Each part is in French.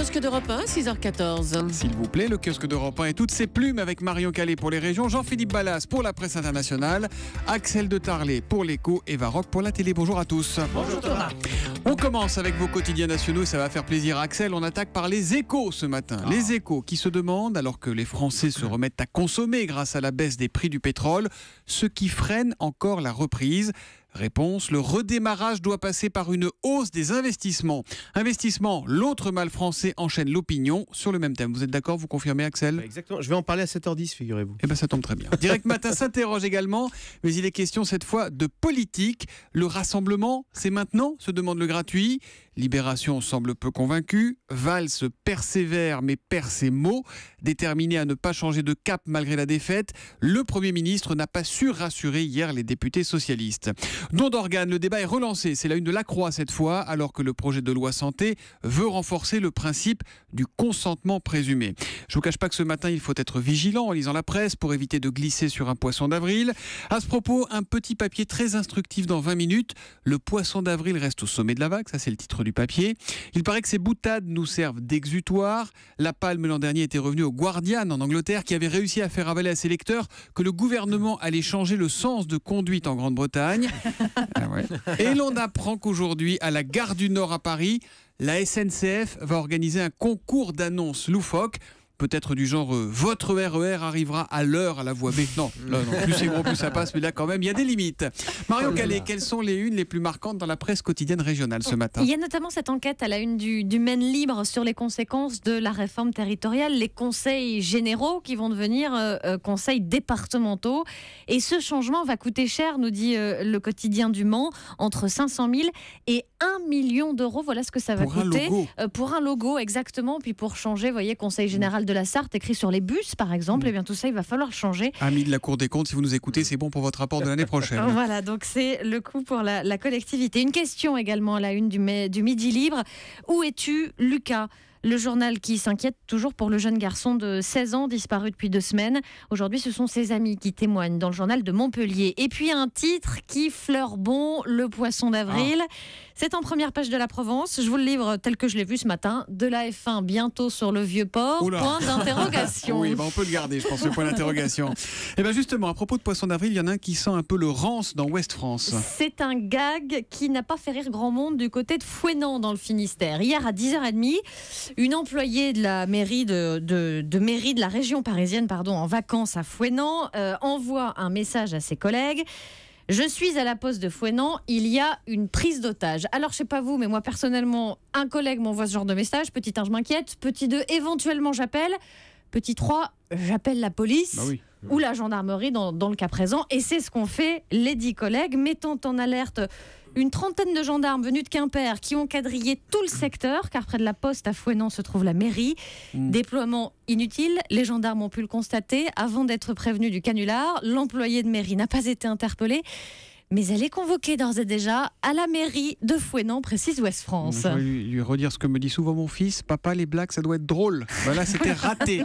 kiosque d'Europe 1, 6h14. S'il vous plaît, le kiosque d'Europe 1 et toutes ses plumes avec Marion Calais pour les régions, Jean-Philippe Ballas pour la presse internationale, Axel de Tarlet pour l'écho et Varroc pour la télé. Bonjour à tous. Bonjour Thomas. On commence avec vos quotidiens nationaux et ça va faire plaisir. Axel, on attaque par les Échos ce matin. Les Échos qui se demandent, alors que les Français se remettent à consommer grâce à la baisse des prix du pétrole, ce qui freine encore la reprise. Réponse, le redémarrage doit passer par une hausse des investissements. Investissement, l'autre mal français enchaîne l'opinion sur le même thème. Vous êtes d'accord, vous confirmez Axel ? Exactement, je vais en parler à 7h10, figurez-vous. Eh bien ça tombe très bien. Direct Matin s'interroge également, mais il est question cette fois de politique. Le rassemblement, c'est maintenant, se demande le gratuit. Libération semble peu convaincue. Valls persévère mais perd ses mots. Déterminé à ne pas changer de cap malgré la défaite, le Premier ministre n'a pas su rassurer hier les députés socialistes. Don d'organes, le débat est relancé. C'est la une de La Croix cette fois, alors que le projet de loi santé veut renforcer le principe du consentement présumé. Je vous cache pas que ce matin, il faut être vigilant en lisant la presse pour éviter de glisser sur un poisson d'avril. À ce propos, un petit papier très instructif dans 20 minutes. Le poisson d'avril reste au sommet de la vague, ça c'est le titre du papier. Il paraît que ces boutades nous servent d'exutoire. La Palme l'an dernier était revenue au Guardian en Angleterre, qui avait réussi à faire avaler à ses lecteurs que le gouvernement allait changer le sens de conduite en Grande-Bretagne. Ah ouais. Et l'on apprend qu'aujourd'hui, à la gare du Nord à Paris, la SNCF va organiser un concours d'annonces loufoques. Peut-être du genre votre RER arrivera à l'heure à la voie B. Non, là, non, plus c'est gros, plus ça passe, mais là quand même, il y a des limites. Marion Calais, quelles sont les unes les plus marquantes dans la presse quotidienne régionale ce matin ? Il y a notamment cette enquête à la une du Maine Libre sur les conséquences de la réforme territoriale, les conseils généraux qui vont devenir conseils départementaux. Et ce changement va coûter cher, nous dit le quotidien du Mans, entre 500 000 et 1 million d'euros. Voilà ce que ça va coûter. Pour un logo, exactement. Puis pour changer, vous voyez, conseil général de la Sarthe, écrit sur les bus, par exemple, et bien tout ça, il va falloir changer. Amis de la Cour des comptes, si vous nous écoutez, c'est bon pour votre rapport de l'année prochaine. Voilà, donc c'est le coût pour la collectivité. Une question également à la une du Midi Libre. Où es-tu, Lucas ? Le journal qui s'inquiète toujours pour le jeune garçon de 16 ans disparu depuis 2 semaines. Aujourd'hui, ce sont ses amis qui témoignent dans le journal de Montpellier. Et puis un titre qui fleure bon, le poisson d'avril. C'est en première page de la Provence. Je vous le livre tel que je l'ai vu ce matin. De la F1 bientôt sur le Vieux-Port. Point d'interrogation. Oui, on peut le garder, je pense, le point d'interrogation. Et bien justement, à propos de poisson d'avril, il y en a un qui sent un peu le rance dans Ouest France. C'est un gag qui n'a pas fait rire grand monde du côté de Fouesnant dans le Finistère. Hier à 10h30, une employée de la mairie de la région parisienne, en vacances à Fouesnant, envoie un message à ses collègues. Je suis à la poste de Fouesnant, il y a une prise d'otage. Alors, je sais pas vous, mais moi, personnellement, un collègue m'envoie ce genre de message. Petit 1, je m'inquiète. Petit 2, éventuellement, j'appelle. Petit 3, j'appelle la police ou la gendarmerie dans le cas présent. Et c'est ce qu'ont fait les 10 collègues, mettant en alerte une trentaine de gendarmes venus de Quimper qui ont quadrillé tout le secteur, car près de la poste à Fouesnant se trouve la mairie. Déploiement inutile, les gendarmes ont pu le constater avant d'être prévenus du canular. L'employé de mairie n'a pas été interpellé, mais elle est convoquée d'ores et déjà à la mairie de Fouesnant, précise Ouest France. Je vais lui redire ce que me dit souvent mon fils. Papa, les blagues, ça doit être drôle. Voilà, c'était raté.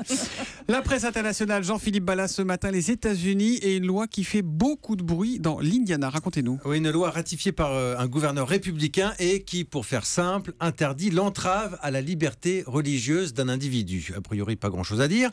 La presse internationale, Jean-Philippe Ballas ce matin, les États-Unis et une loi qui fait beaucoup de bruit dans l'Indiana. Racontez-nous. Oui, une loi ratifiée par un gouverneur républicain et qui, pour faire simple, interdit l'entrave à la liberté religieuse d'un individu. A priori, pas grand-chose à dire.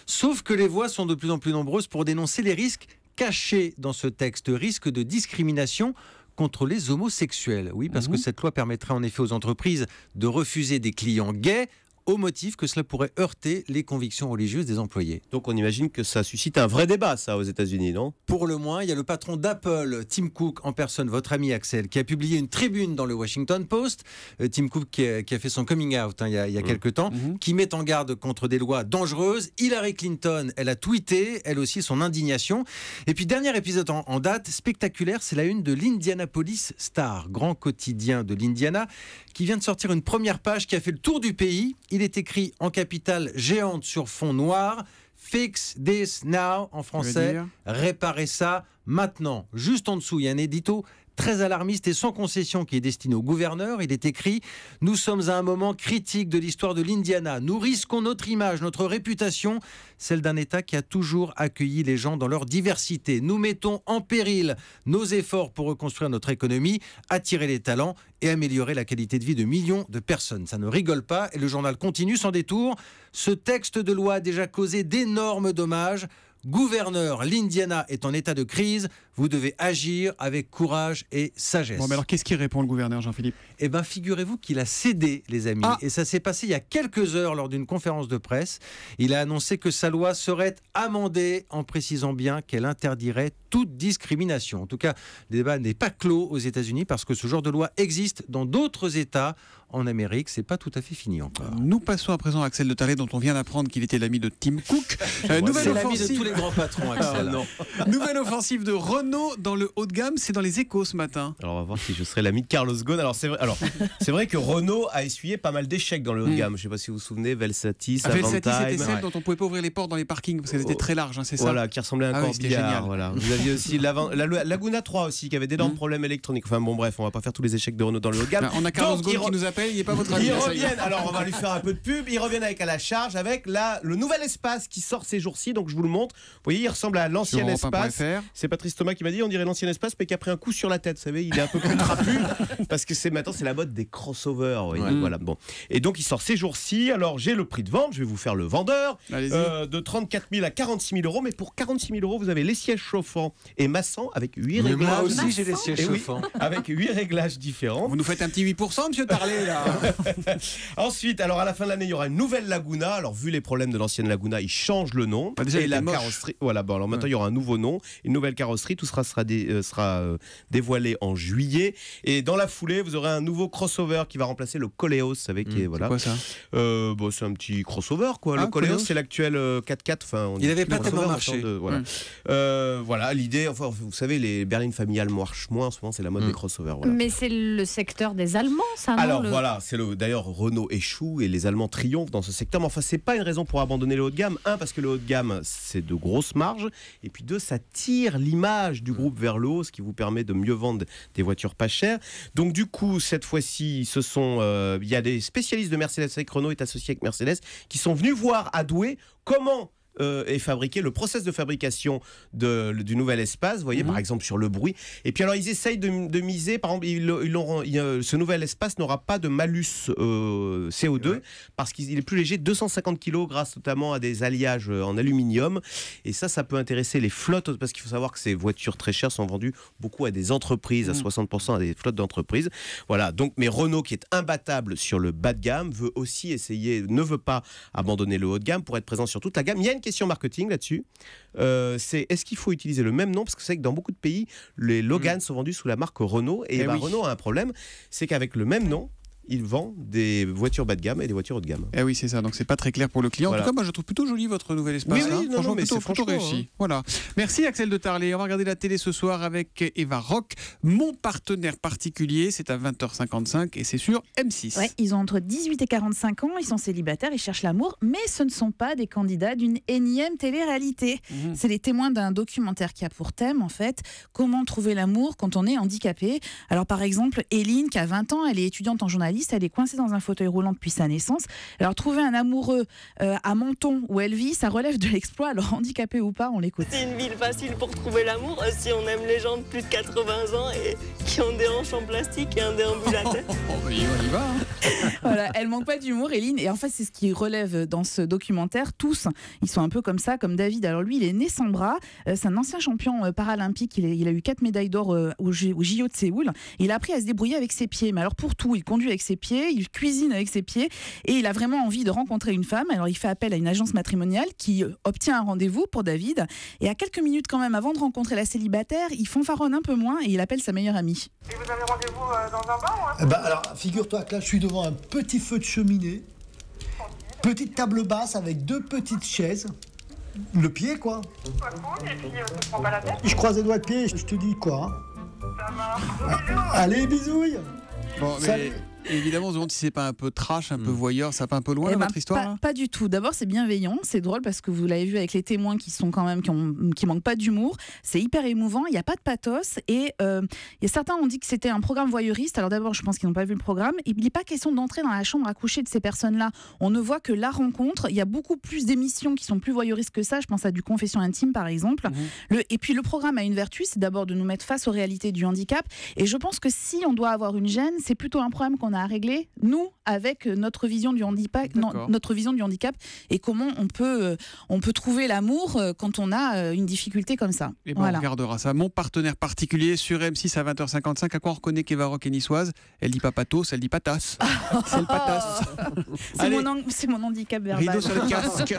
Sauf que les voix sont de plus en plus nombreuses pour dénoncer les risques cachés dans ce texte, risque de discrimination contre les homosexuels. Oui, parce que cette loi permettrait en effet aux entreprises de refuser des clients gays au motif que cela pourrait heurter les convictions religieuses des employés. Donc on imagine que ça suscite un vrai débat, ça, aux États-Unis, non ? Pour le moins, il y a le patron d'Apple, Tim Cook, en personne, votre ami Axel, qui a publié une tribune dans le Washington Post. Tim Cook qui a fait son coming out il y a quelques temps, qui met en garde contre des lois dangereuses. Hillary Clinton, elle a tweeté, elle aussi, son indignation. Et puis, dernier épisode en date, spectaculaire, c'est la une de l'Indianapolis Star, grand quotidien de l'Indiana, qui vient de sortir une première page qui a fait le tour du pays. Il est écrit en capitale géante sur fond noir « Fix this now » en français, « Réparez ça maintenant ». Juste en dessous, il y a un édito très alarmiste et sans concession qui est destiné au gouverneur. Il est écrit « Nous sommes à un moment critique de l'histoire de l'Indiana. Nous risquons notre image, notre réputation, celle d'un État qui a toujours accueilli les gens dans leur diversité. Nous mettons en péril nos efforts pour reconstruire notre économie, attirer les talents et améliorer la qualité de vie de millions de personnes. » Ça ne rigole pas et le journal continue sans détour. Ce texte de loi a déjà causé d'énormes dommages. Gouverneur, l'Indiana est en état de crise. Vous devez agir avec courage et sagesse. Bon, mais alors qu'est-ce qu'il répond le gouverneur, Jean-Philippe ? Eh bien, figurez-vous qu'il a cédé, les amis. Et ça s'est passé il y a quelques heures lors d'une conférence de presse. Il a annoncé que sa loi serait amendée en précisant bien qu'elle interdirait toute discrimination. En tout cas, le débat n'est pas clos aux États-Unis parce que ce genre de loi existe dans d'autres États. En Amérique, c'est pas tout à fait fini encore. Nous passons à présent à Axel de Tarlé, dont on vient d'apprendre qu'il était l'ami de Tim Cook. C'est l'ami de tous les grands patrons, Axel. Nouvelle offensive de Renault dans le haut de gamme, c'est dans les Échos ce matin. Alors on va voir si je serai l'ami de Carlos Ghosn. Alors c'est vrai que Renault a essuyé pas mal d'échecs dans le haut de gamme. Je ne sais pas si vous vous souvenez, Velsatis, Avantime. Velsatis, c'était celle dont on ne pouvait pas ouvrir les portes dans les parkings parce qu'elles étaient très larges, hein, c'est ça ? Voilà, qui ressemblait à un corbillard. Voilà. Vous aviez aussi la Laguna 3 aussi, qui avait d'énormes problèmes électroniques. Enfin bon, bref, on ne va pas faire tous les échecs de Renault dans le haut de gamme. On a Carlos Ghosn qui nous appelle, il n'est pas votre ami. Ils reviennent, alors on va lui faire un peu de pub. Ils reviennent avec à la charge avec le nouvel espace qui sort ces jours-ci. Donc je vous le montre. Vous voyez, il ressemble à l'ancien espace. C'est Patrice Thomas qui m'a dit on dirait l'ancien espace, mais qui a pris un coup sur la tête. Vous savez, il est un peu plus trapu parce que maintenant c'est la mode des crossovers. Voilà, bon. Et donc il sort ces jours-ci. Alors j'ai le prix de vente. Je vais vous faire le vendeur de 34 000 à 46 000 euros. Mais pour 46 000 euros, vous avez les sièges chauffants et massants avec 8 réglages. Moi aussi j'ai les sièges chauffants. Avec 8 réglages différents. Vous nous faites un petit 8%, monsieur Tarlé, là. Ensuite, alors à la fin de l'année, il y aura une nouvelle Laguna. Alors vu les problèmes de l'ancienne Laguna, ils changent le nom. Déjà, et la carrosserie. Voilà, bon, alors maintenant il y aura un nouveau nom, une nouvelle carrosserie. Tout sera dévoilé en juillet. Et dans la foulée, vous aurez un nouveau crossover qui va remplacer le Koleos. Vous savez qui est voilà. C'est quoi ça ? Bon, c'est un petit crossover quoi. Le Koleos, c'est l'actuel 4x4. Enfin, il n'avait pas tellement marché. Voilà, l'idée. Enfin, vous savez, les berlines familiales marchent moins. Souvent, c'est la mode des crossovers. Voilà. Mais c'est le secteur des Allemands, ça. Alors voilà, d'ailleurs Renault échoue et les Allemands triomphent dans ce secteur. Mais enfin, c'est pas une raison pour abandonner le haut de gamme. Un, parce que le haut de gamme, c'est de grosses marges. Et puis deux, ça tire l'image du groupe vers le haut, ce qui vous permet de mieux vendre des voitures pas chères. Donc du coup, cette fois-ci, il y a des spécialistes de Mercedes, avec Renault est associé avec Mercedes, qui sont venus voir à Douai comment est fabriqué, le process de fabrication du nouvel espace, vous voyez, par exemple sur le bruit. Et puis alors ils essayent de miser, par exemple, ce nouvel espace n'aura pas de malus CO2 parce qu'il est plus léger, 250 kg grâce notamment à des alliages en aluminium. Et ça peut intéresser les flottes parce qu'il faut savoir que ces voitures très chères sont vendues beaucoup à des entreprises, à 60% à des flottes d'entreprises. Voilà, donc, mais Renault qui est imbattable sur le bas de gamme ne veut pas abandonner le haut de gamme pour être présent sur toute la gamme. Il y a une question marketing là-dessus, c'est est-ce qu'il faut utiliser le même nom, parce que c'est vrai que dans beaucoup de pays les Logan sont vendus sous la marque Renault et Renault a un problème, c'est qu'avec le même nom il vend des voitures bas de gamme et des voitures haut de gamme. Eh oui, c'est ça, donc c'est pas très clair pour le client. Voilà. En tout cas, moi je trouve plutôt joli votre nouvel espace. Oui, franchement, plutôt réussi. Hein. Voilà. Merci Axel de Tarlé. On va regarder la télé ce soir avec Eva Rock, mon partenaire particulier. C'est à 20h55 et c'est sur M6. Ouais, ils ont entre 18 et 45 ans, ils sont célibataires, ils cherchent l'amour, mais ce ne sont pas des candidats d'une énième télé-réalité. C'est les témoins d'un documentaire qui a pour thème, en fait, comment trouver l'amour quand on est handicapé. Alors par exemple, Eline, qui a 20 ans, elle est étudiante en journalisme. Elle est coincée dans un fauteuil roulant depuis sa naissance. Alors trouver un amoureux à Menton où elle vit, ça relève de l'exploit. Alors handicapé ou pas, on l'écoute. C'est une ville facile pour trouver l'amour si on aime les gens de plus de 80 ans et qui ont des hanches en plastique et un déambulateur. On y va. Hein. Voilà, elle manque pas d'humour, Eline. Et en fait, c'est ce qui relève dans ce documentaire. Tous, ils sont un peu comme ça, comme David. Alors lui, il est né sans bras. C'est un ancien champion paralympique. Il a eu 4 médailles d'or au JO de Séoul. Il a appris à se débrouiller avec ses pieds. Mais alors pour tout, il conduit avec ses pieds, il cuisine avec ses pieds et il a vraiment envie de rencontrer une femme. Alors il fait appel à une agence matrimoniale qui obtient un rendez-vous pour David et à quelques minutes quand même avant de rencontrer la célibataire, il fanfaronne un peu moins et il appelle sa meilleure amie. Et vous avez rendez-vous dans un bar ou un... Alors figure-toi que là je suis devant un petit feu de cheminée, petite table basse avec 2 petites chaises, le pied quoi. Pas cool, et puis tu prends pas la tête. Je croise les doigts de pied, je te dis quoi. Ça marche. Allez bisouilles. Bon, mais Évidemment, on se demande si c'est pas un peu trash, un peu voyeur, ça va pas un peu loin votre histoire pas du tout. D'abord, c'est bienveillant, c'est drôle parce que vous l'avez vu avec les témoins qui sont quand même qui manquent pas d'humour. C'est hyper émouvant, il n'y a pas de pathos et certains ont dit que c'était un programme voyeuriste. Alors d'abord, je pense qu'ils n'ont pas vu le programme. Il n'est pas question d'entrer dans la chambre à coucher de ces personnes-là. On ne voit que la rencontre. Il y a beaucoup plus d'émissions qui sont plus voyeuristes que ça. Je pense à du Confession intime par exemple. Et puis le programme a une vertu, c'est d'abord de nous mettre face aux réalités du handicap. Et je pense que si on doit avoir une gêne, c'est plutôt un problème qu'on a à régler, nous, avec notre vision du handicap, et comment on peut trouver l'amour quand on a une difficulté comme ça. Et on regardera ça. Mon partenaire particulier sur M6 à 20h55. À quoi on reconnaît qu'Eva Rock est niçoise? Elle dit pas patos, elle dit patas. C'est le patas. C'est mon handicap verbal. Rideau sur le casque.